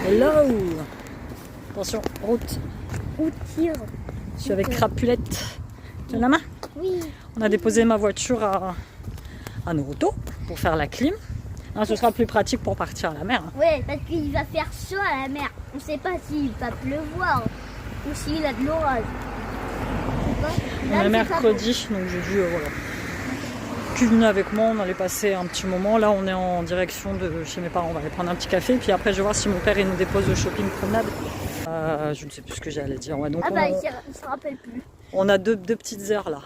Hello. Attention, route. Où tire? Je suis avec Crapulette. Tu as la main? Oui. On a déposé ma voiture à Noroto pour faire la clim. Non, ce sera plus pratique pour partir à la mer. Ouais, parce qu'il va faire chaud à la mer. On sait pas s'il va pleuvoir ou s'il a de l'orage. On est mercredi, donc j'ai dû voilà. Puis venez avec moi, on allait passer un petit moment. Là, on est en direction de chez mes parents. On va aller prendre un petit café. Puis après, je vais voir si mon père il nous dépose au shopping promenade. Je ne sais plus ce que j'allais dire. Ouais, donc il se rappelle plus. On a deux petites heures là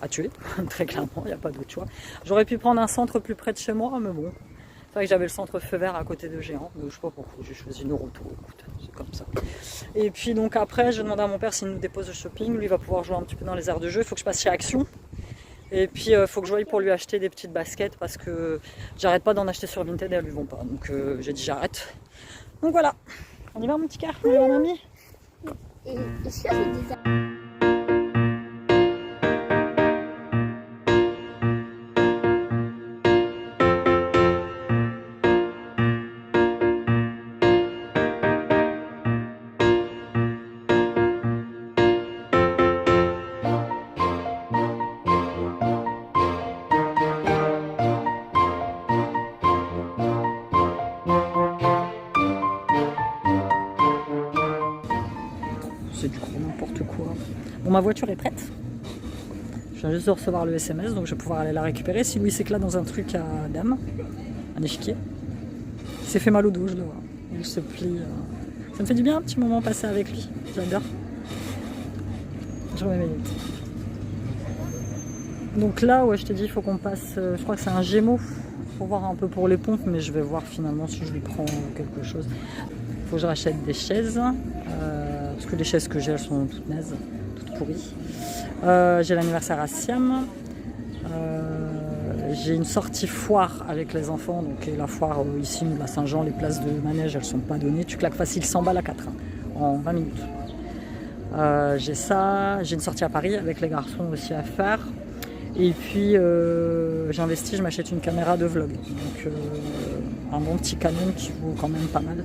à tuer, très clairement. Il n'y a pas d'autre choix. J'aurais pu prendre un centre plus près de chez moi, mais bon. C'est vrai que j'avais le centre feu vert à côté de Géant. Donc je sais pas pourquoi j'ai choisi Noroto. Écoute, c'est comme ça. Et puis donc après, je demande à mon père s'il nous dépose au shopping. Lui il va pouvoir jouer un petit peu dans les aires de jeu. Il faut que je passe chez Action. Et puis il faut que je voie pour lui acheter des petites baskets parce que j'arrête pas d'en acheter sur Vinted et elles lui vont pas. Donc j'ai dit j'arrête. Donc voilà. On y va mon petit cœur, on y va mamie. Et ça c'est des... C'est du gros n'importe quoi. Bon, ma voiture est prête. Je viens juste de recevoir le SMS, donc je vais pouvoir aller la récupérer. Si Louis s'éclate dans un truc à dame, un échiquier. Il s'est fait mal au dos, je le vois. Il se plie. Ça me fait du bien un petit moment passé avec lui. J'adore. Je remets mes lunettes. Donc là, ouais, je te dis, il faut qu'on passe. Je crois que c'est un Gémeaux. Pour voir un peu pour les pompes, mais je vais voir finalement si je lui prends quelque chose. Il faut que je rachète des chaises. Parce que les chaises que j'ai, elles sont toutes nazes, toutes pourries. J'ai l'anniversaire à Siam. J'ai une sortie foire avec les enfants. Donc la foire ici, la Saint-Jean, les places de manège, elles sont pas données. Tu claques facile 100 balles à 4 en 20 minutes. J'ai ça. J'ai une sortie à Paris avec les garçons aussi à faire. Et puis j'investis, je m'achète une caméra de vlog. Donc un bon petit Canon qui vaut quand même pas mal.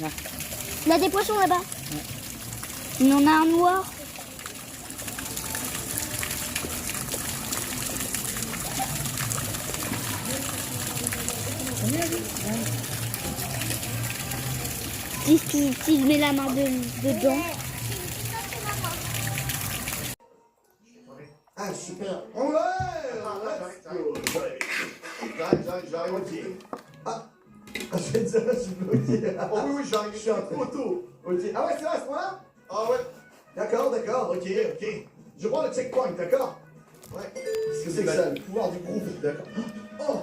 Là. Il y a des poissons là-bas. Ouais. Il y en a un noir. Si je mets la main dedans. Ah super. On va. J'arrive aussi. Ah. Je vais te dire, je suis bloqué. Oh oui, j'arrive. Je suis un poteau. Ok. Ah ouais, c'est vrai à ce moment-là? Ah ouais. D'accord, ok. Je prends le checkpoint, d'accord? Ouais. Qu'est-ce que c'est que ça? Le pouvoir du groupe, d'accord. Oh,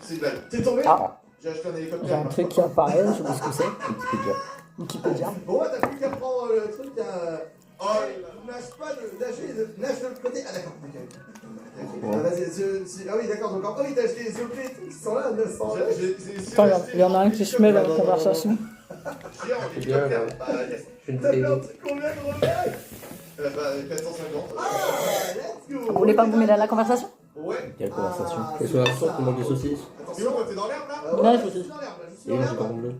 c'est belle. T'es tombé? Ah. J'ai acheté un hélicoptère. J'ai un truc qui apparaît, je sais pas ce que c'est. Wikipédia. Bon, ouais, t'as plus qu'à prendre le truc à... Oh, nage pas de... Nage de l'autre côté. Ah d'accord, ok. Ah, vas-y, ah oui, d'accord, donc encore, oui, t'as acheté les OP qui sont là, 900. Attends, il y en a un qui se met dans la conversation. J'ai un hélicoptère. T'as perdu combien de remèdes? 450. Ah, let's go. Vous voulez pas vous mêler à la conversation? Ouais. Quelle conversation? Que ce soit tu manges des saucisses. Attention, t'es dans l'herbe là? Non, les saucisses. Et moi j'ai cordon bleu.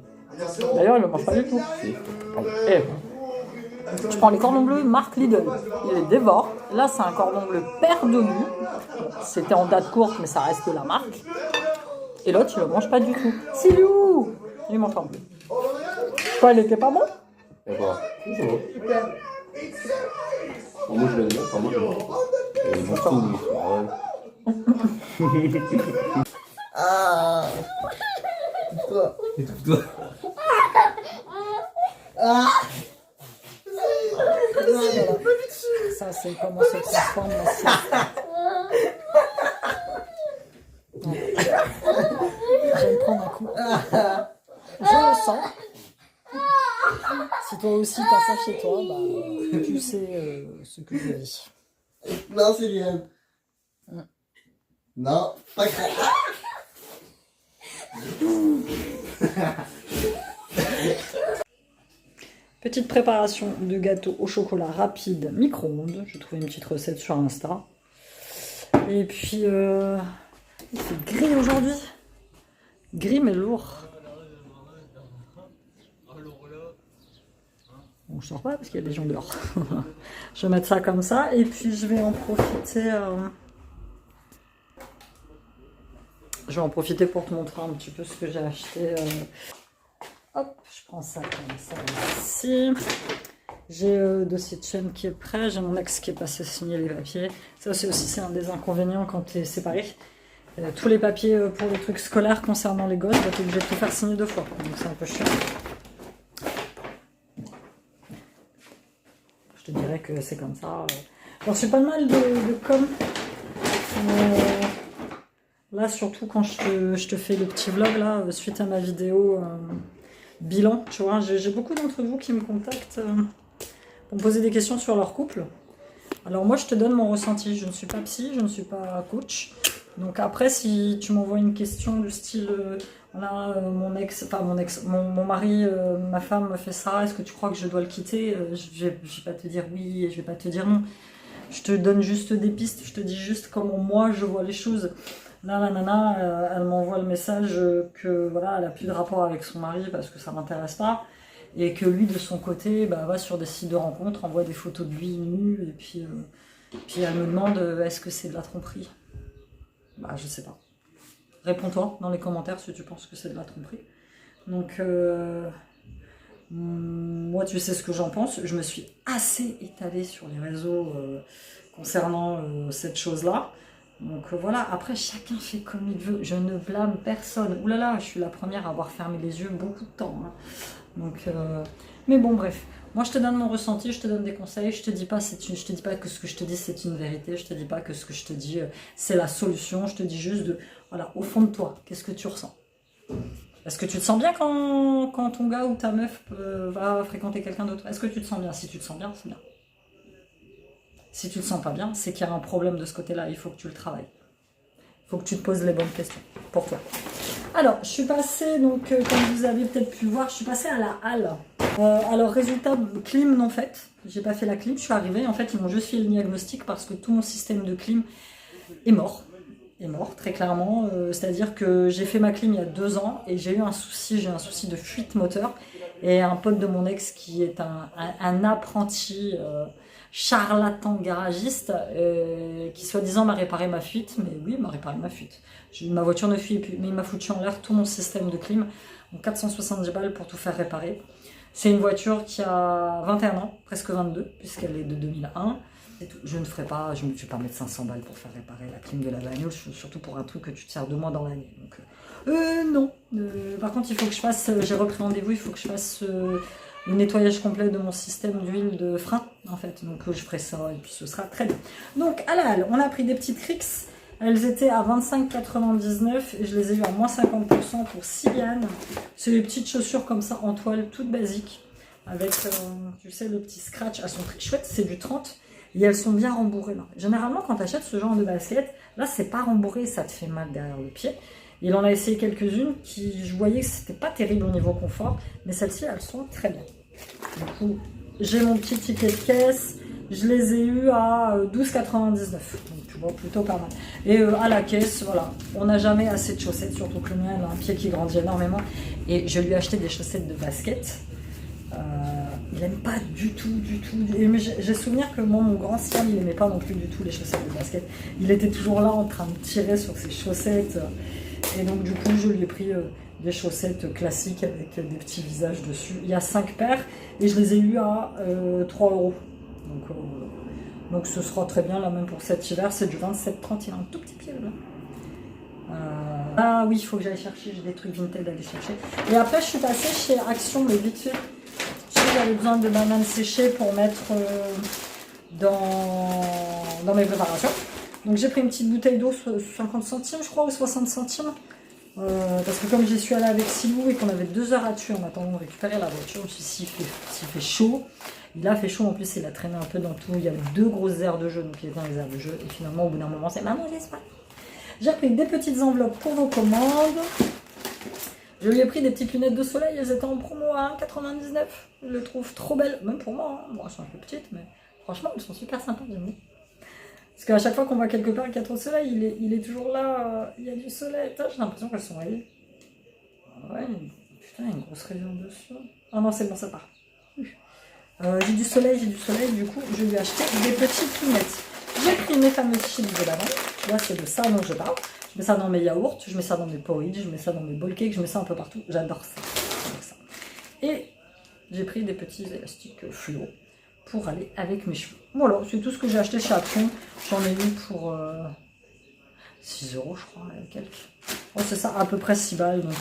D'ailleurs, il le mange pas du tout. Je prends les cordons bleus marque Lidl. Il les dévore. Là, c'est un cordon bleu Père de Nu. C'était en date courte, mais ça reste la marque. Et l'autre, il le mange pas du tout. Silou! Il mange pas non plus. Quoi, il était pas bon? D'accord. C'est bon. Moi je l'aime bien, enfin moi je l'aime bien. Et bon tout, lui. Ah. Toi. Étouffe-toi. Ah. Ça, c'est comment se transforme la sieste. Je vais me prendre un coup. Je le sens. Si toi aussi t'as ça chez toi, bah, tu sais ce que je dis. Non, c'est bien. Non, pas grave. Petite préparation de gâteau au chocolat rapide micro-ondes. J'ai trouvé une petite recette sur Insta. Et puis, c'est gris aujourd'hui. Gris mais lourd. Bon, je sors pas parce qu'il y a des gens dehors. Je vais mettre ça comme ça et puis je vais en profiter. Je vais en profiter pour te montrer un petit peu ce que j'ai acheté. Hop, je prends ça comme ça ici. J'ai le dossier de chaîne qui est prêt. J'ai mon ex qui est passé signer les papiers. Ça c'est aussi c'est un des inconvénients quand tu es séparé. Tous les papiers pour les trucs scolaires concernant les gosses, tu es obligé de tout faire signer 2 fois. Donc c'est un peu chiant. Je te dirais que c'est comme ça. J'en suis pas mal de com. Là, surtout quand je te fais le petit vlog, là, suite à ma vidéo bilan, tu vois, j'ai beaucoup d'entre vous qui me contactent pour me poser des questions sur leur couple. Alors moi, je te donne mon ressenti. Je ne suis pas psy, je ne suis pas coach. Donc après, si tu m'envoies une question du style, voilà, mon mari, ma femme me fait ça, est-ce que tu crois que je dois le quitter? Je vais pas te dire oui et je vais pas te dire non. Je te donne juste des pistes, je te dis juste comment moi je vois les choses. Là, la nana, elle m'envoie le message que voilà, elle a plus de rapport avec son mari parce que ça m'intéresse pas. Et que lui, de son côté, bah, va sur des sites de rencontres, envoie des photos de lui nu, et puis elle me demande est-ce que c'est de la tromperie? Bah, je sais pas. Réponds-toi dans les commentaires si tu penses que c'est de la tromperie. Donc, moi, tu sais ce que j'en pense. Je me suis assez étalée sur les réseaux concernant cette chose-là. Donc voilà, après chacun fait comme il veut, je ne blâme personne. Ouh là là, je suis la première à avoir fermé les yeux beaucoup de temps. Hein. Donc, mais bon, bref. Moi, je te donne mon ressenti, je te donne des conseils. Je te dis pas que ce que je te dis c'est une vérité. Je te dis pas que ce que je te dis c'est la solution. Je te dis juste voilà, au fond de toi, qu'est-ce que tu ressens? Est-ce que tu te sens bien quand ton gars ou ta meuf va fréquenter quelqu'un d'autre? Est-ce que tu te sens bien? Si tu te sens bien, c'est bien. Si tu te sens pas bien, c'est qu'il y a un problème de ce côté-là. Il faut que tu le travailles. Il faut que tu te poses les bonnes questions pour toi. Alors, je suis passée, donc, comme vous avez peut-être pu le voir, je suis passée à la halle. Alors, résultat, clim non faite. J'ai pas fait la clim, je suis arrivée. En fait, ils m'ont juste fait le diagnostic parce que tout mon système de clim est mort. Est mort, très clairement. C'est-à-dire que j'ai fait ma clim il y a 2 ans et j'ai eu un souci de fuite moteur. Et un pote de mon ex qui est un apprenti charlatan garagiste qui soi-disant m'a réparé ma fuite, mais oui, il m'a réparé ma fuite. Ma voiture ne fuyait plus, mais il m'a foutu en l'air tout mon système de clim, donc 470 balles pour tout faire réparer. C'est une voiture qui a 21 ans, presque 22, puisqu'elle est de 2001. Je ne ferai pas, je ne vais pas mettre 500 balles pour faire réparer la clim de la bagnole, surtout pour un truc que tu te sers 2 mois dans l'année. Donc, non. Par contre, il faut que je fasse, j'ai repris rendez-vous, il faut que je fasse le nettoyage complet de mon système d'huile de frein, en fait. Donc, je ferai ça et puis ce sera très bien. Donc, à la halle, on a pris des petites Crix. Elles étaient à 25,99 et je les ai eues à moins 50% pour 6 yens. C'est des petites chaussures comme ça en toile, toutes basiques. Avec, tu sais, le petit scratch. Elles sont très chouettes, c'est du 30. Et elles sont bien rembourrées là. Généralement, quand tu achètes ce genre de basket, là, c'est pas rembourré, ça te fait mal derrière le pied. Il en a essayé quelques-unes qui, je voyais que c'était pas terrible au niveau confort, mais celles-ci, elles sont très bien. Du coup, j'ai mon petit ticket de caisse. Je les ai eues à 12,99. Donc, tu vois, plutôt pas mal. Et à la caisse, voilà, on n'a jamais assez de chaussettes, surtout que le mien, il a un pied qui grandit énormément. Et je lui ai acheté des chaussettes de basket. Il n'aime pas du tout. Mais j'ai souvenir que moi, mon grand Siam, il n'aimait pas non plus du tout les chaussettes de basket. Il était toujours là en train de tirer sur ses chaussettes. Et donc, du coup, je lui ai pris des chaussettes classiques avec des petits visages dessus. Il y a 5 paires et je les ai eues à 3 €. Donc ce sera très bien, là même pour cet hiver, c'est du 27,30, il a un tout petit pied là. Ah oui, il faut que j'aille chercher, j'ai des trucs vintage à aller chercher. Et après je suis passée chez Action, mais vite fait. Je sais que j'avais besoin de bananes séchées pour mettre dans mes préparations. Donc j'ai pris une petite bouteille d'eau, 50 centimes je crois, ou 60 centimes. Parce que comme j'y suis allée avec Silou et qu'on avait 2 heures à tuer en attendant de récupérer la voiture, je me suis dit s'il fait chaud, il a fait chaud en plus, il a traîné un peu dans tout, il y avait 2 grosses aires de jeu, donc il était dans les aires de jeu, et finalement au bout d'un moment c'est maman laisse pas. J'ai pris des petites enveloppes pour vos commandes, je lui ai pris des petites lunettes de soleil, elles étaient en promo à 1,99, je les trouve trop belles, même pour moi, hein. Bon, elles sont un peu petites, mais franchement elles sont super sympas, j'aime bien. Parce qu'à chaque fois qu'on va quelque part qu'il y a trop de soleil, il est toujours là, il y a du soleil. J'ai l'impression qu'elles sont rayées. Ouais, putain, il y a une grosse rayon dessus. Ah non, c'est bon, ça part. J'ai du soleil, du coup, je lui ai acheté des petites lunettes. J'ai pris mes fameuses chips de lavande. Là, c'est de ça dont je parle. Je mets ça dans mes yaourts, je mets ça dans mes porridge, je mets ça dans mes bowl cakes, je mets ça un peu partout. J'adore ça. Et j'ai pris des petits élastiques fluo pour aller avec mes cheveux. Voilà, c'est tout ce que j'ai acheté chez Action. J'en ai eu pour 6 € je crois, quelques. Oh, c'est ça, à peu près 6 balles. Donc,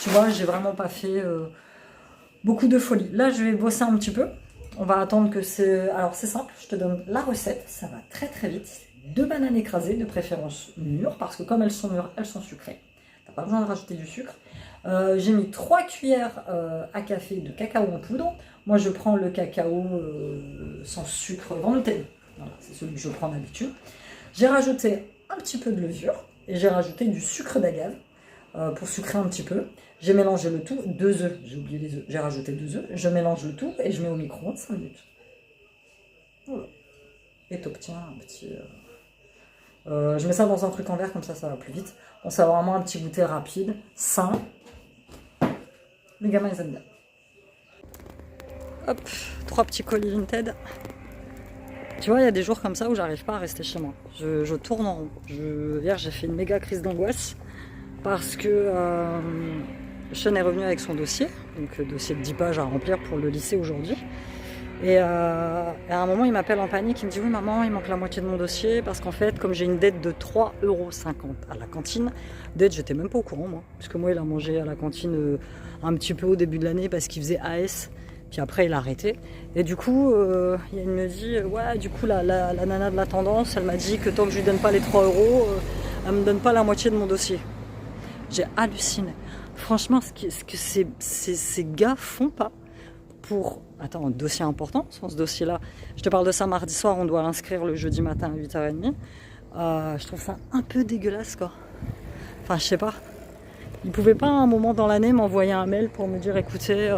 tu vois, j'ai vraiment pas fait beaucoup de folie. Là, je vais bosser un petit peu. On va attendre que c'est... Alors, c'est simple, je te donne la recette. Ça va très très vite. 2 bananes écrasées, de préférence mûres, parce que comme elles sont mûres, elles sont sucrées. T'as pas besoin de rajouter du sucre. J'ai mis 3 cuillères à café de cacao en poudre. Moi, je prends le cacao sans sucre, vraiment Voilà, c'est celui que je prends d'habitude. J'ai rajouté un petit peu de levure et j'ai rajouté du sucre d'agave pour sucrer un petit peu. J'ai mélangé le tout, 2 œufs, j'ai oublié les œufs, j'ai rajouté 2 œufs. Je mélange le tout et je mets au micro-ondes 5 minutes. Voilà. Et t'obtiens un petit... je mets ça dans un truc en verre, comme ça va plus vite. Bon, ça va vraiment un petit goûter rapide, sain. Les gamins, ils aiment bien. Hop, 3 petits colis Vinted. Tu vois, il y a des jours comme ça où j'arrive pas à rester chez moi. Je tourne en rond. Hier, j'ai fait une méga crise d'angoisse parce que Sean est revenu avec son dossier. Donc, dossier de 10 pages à remplir pour le lycée aujourd'hui. Et à un moment, il m'appelle en panique. Il me dit « Oui, maman, il manque la moitié de mon dossier parce qu'en fait, comme j'ai une dette de 3,50 € à la cantine, dette, j'étais même pas au courant, moi. Parce que moi, il a mangé à la cantine un petit peu au début de l'année parce qu'il faisait AS. Puis après, il a arrêté. Et du coup, il me dit « Ouais, du coup, la nana de la tendance, elle m'a dit que tant que je lui donne pas les 3 €, elle me donne pas la moitié de mon dossier. » J'ai halluciné. Franchement, ce que ces gars font pas pour... Attends, un dossier important, ce dossier-là. Je te parle de ça mardi soir, on doit l'inscrire le jeudi matin à 8h30. Je trouve ça un peu dégueulasse, quoi. Enfin, je sais pas. Ils pouvaient pas, à un moment dans l'année, m'envoyer un mail pour me dire, écoutez,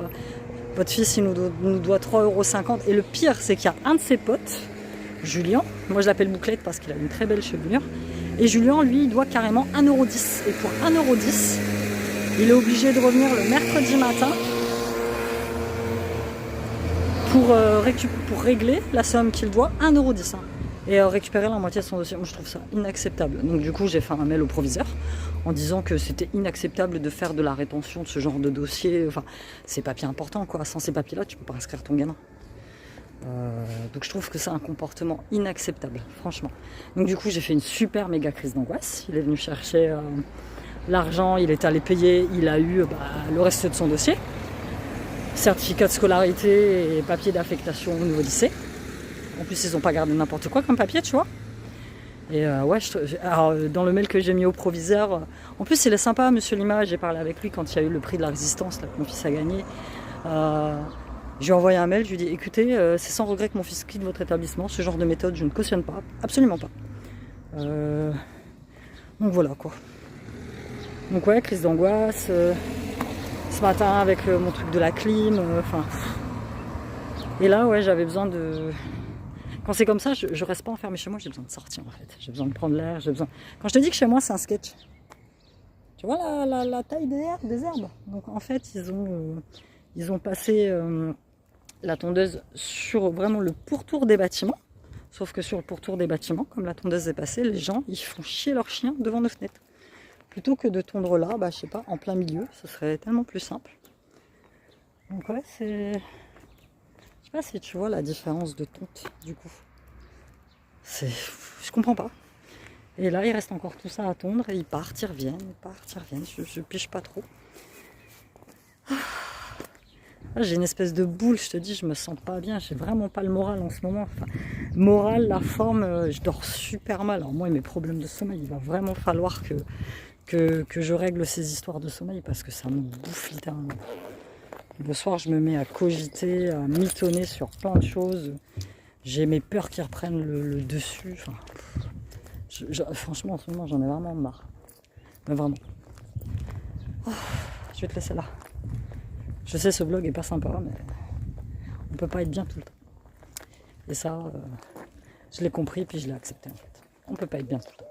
votre fils, il nous doit 3,50 €. Et le pire, c'est qu'il y a un de ses potes, Julien, moi je l'appelle Bouclette parce qu'il a une très belle chevelure, et Julien, lui, il doit carrément 1,10 €. Et pour 1,10 €, il est obligé de revenir le mercredi matin pour régler la somme qu'il doit, 1,10 € et récupérer la moitié de son dossier. Moi, je trouve ça inacceptable. Donc du coup, j'ai fait un mail au proviseur en disant que c'était inacceptable de faire de la rétention de ce genre de dossier. Enfin, c'est papiers importants, quoi. Sans ces papiers-là, tu peux pas inscrire ton gamin. Donc je trouve que c'est un comportement inacceptable, franchement. Donc du coup, j'ai fait une super méga crise d'angoisse. Il est venu chercher l'argent, il est allé payer, il a eu le reste de son dossier. Certificat de scolarité et papier d'affectation au nouveau lycée. En plus, ils n'ont pas gardé n'importe quoi comme papier, tu vois. Et ouais, alors, dans le mail que j'ai mis au proviseur, en plus, il est sympa, monsieur Lima. J'ai parlé avec lui quand il y a eu le prix de la résistance là, que mon fils a gagné. Je lui ai envoyé un mail, je lui ai dit écoutez, c'est sans regret que mon fils quitte votre établissement. Ce genre de méthode, je ne cautionne pas, absolument pas. Donc voilà quoi. Donc ouais, crise d'angoisse. Ce matin avec mon truc de la clim, enfin. Et là, ouais, j'avais besoin de. Quand c'est comme ça, je reste pas enfermée chez moi, j'ai besoin de sortir en fait. J'ai besoin de prendre l'air, j'ai besoin. Quand je te dis que chez moi, c'est un sketch. Tu vois la taille des herbes. Donc en fait, ils ont passé la tondeuse sur vraiment le pourtour des bâtiments. Sauf que sur le pourtour des bâtiments, comme la tondeuse est passée, les gens, ils font chier leurs chiens devant nos fenêtres. Plutôt que de tondre là, je sais pas, en plein milieu, ce serait tellement plus simple. Donc ouais, c'est... Je sais pas si tu vois la différence de tonte, du coup. Je comprends pas. Et là, il reste encore tout ça à tondre, et ils partent, ils reviennent, je pige pas trop. J'ai une espèce de boule, je te dis, je me sens pas bien, j'ai vraiment pas le moral en ce moment. Enfin, moral, la forme, je dors super mal. Alors moi, mes problèmes de sommeil, il va vraiment falloir que je règle ces histoires de sommeil parce que ça me bouffe littéralement. Le soir, je me mets à cogiter, à mitonner sur plein de choses. J'ai mes peurs qui reprennent le dessus. Enfin, franchement, en ce moment, j'en ai vraiment marre. Mais vraiment. Oh, je vais te laisser là. Je sais, ce vlog est pas sympa, mais on peut pas être bien tout le temps. Et ça, je l'ai compris, puis je l'ai accepté en fait. On peut pas être bien tout le temps.